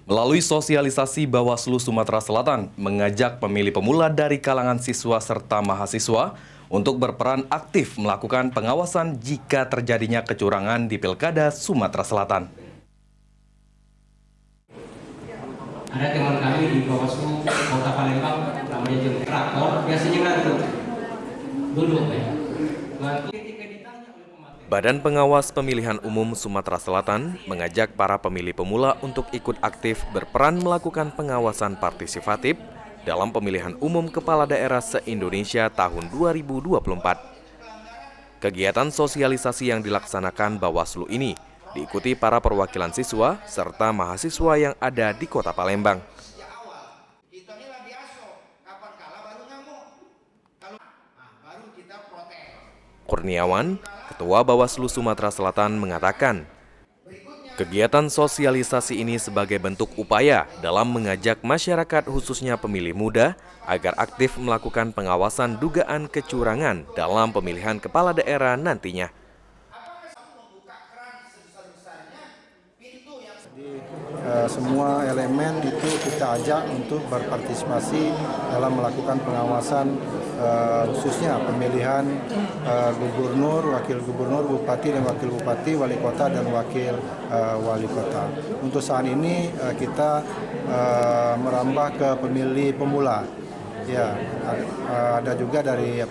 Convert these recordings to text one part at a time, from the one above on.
Melalui sosialisasi, Bawaslu Sumatera Selatan mengajak pemilih pemula dari kalangan siswa serta mahasiswa untuk berperan aktif melakukan pengawasan jika terjadinya kecurangan di Pilkada Sumatera Selatan. Ada teman kami di Bawaslu Kota Palembang, namanya Jeng Traktor, biasanya ngantuk, duduk ya. Badan Pengawas Pemilihan Umum Sumatera Selatan mengajak para pemilih pemula untuk ikut aktif berperan melakukan pengawasan partisipatif dalam pemilihan umum kepala daerah se-Indonesia tahun 2024. Kegiatan sosialisasi yang dilaksanakan Bawaslu ini diikuti para perwakilan siswa serta mahasiswa yang ada di Kota Palembang. Kurniawan, Ketua Bawaslu Sumatera Selatan mengatakan, kegiatan sosialisasi ini sebagai bentuk upaya dalam mengajak masyarakat khususnya pemilih muda agar aktif melakukan pengawasan dugaan kecurangan dalam pemilihan kepala daerah nantinya. Semua elemen itu kita ajak untuk berpartisipasi dalam melakukan pengawasan khususnya pemilihan gubernur, wakil gubernur, bupati dan wakil bupati, wali kota dan wakil wali kota. Untuk saat ini kita merambah ke pemilih pemula. Ya, ada juga dari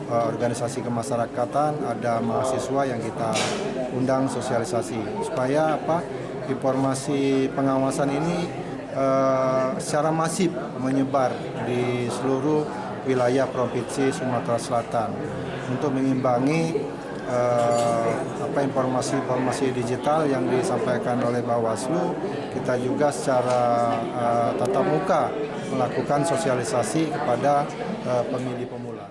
organisasi kemasyarakatan, ada mahasiswa yang kita undang sosialisasi supaya informasi pengawasan ini secara masif menyebar di seluruh wilayah Provinsi Sumatera Selatan untuk mengimbangi informasi digital yang disampaikan oleh Bawaslu. Kita juga secara tatap muka melakukan sosialisasi kepada pemilih pemula.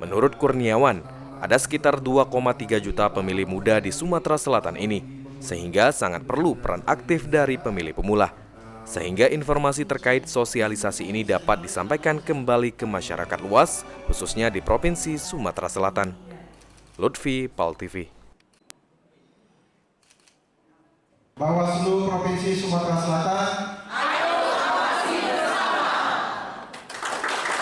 Menurut Kurniawan, ada sekitar 2,3 juta pemilih muda di Sumatera Selatan ini, sehingga sangat perlu peran aktif dari pemilih pemula. Sehingga informasi terkait sosialisasi ini dapat disampaikan kembali ke masyarakat luas, khususnya di Provinsi Sumatera Selatan. Lutfi, PAL TV. Bawaslu Provinsi Sumatera Selatan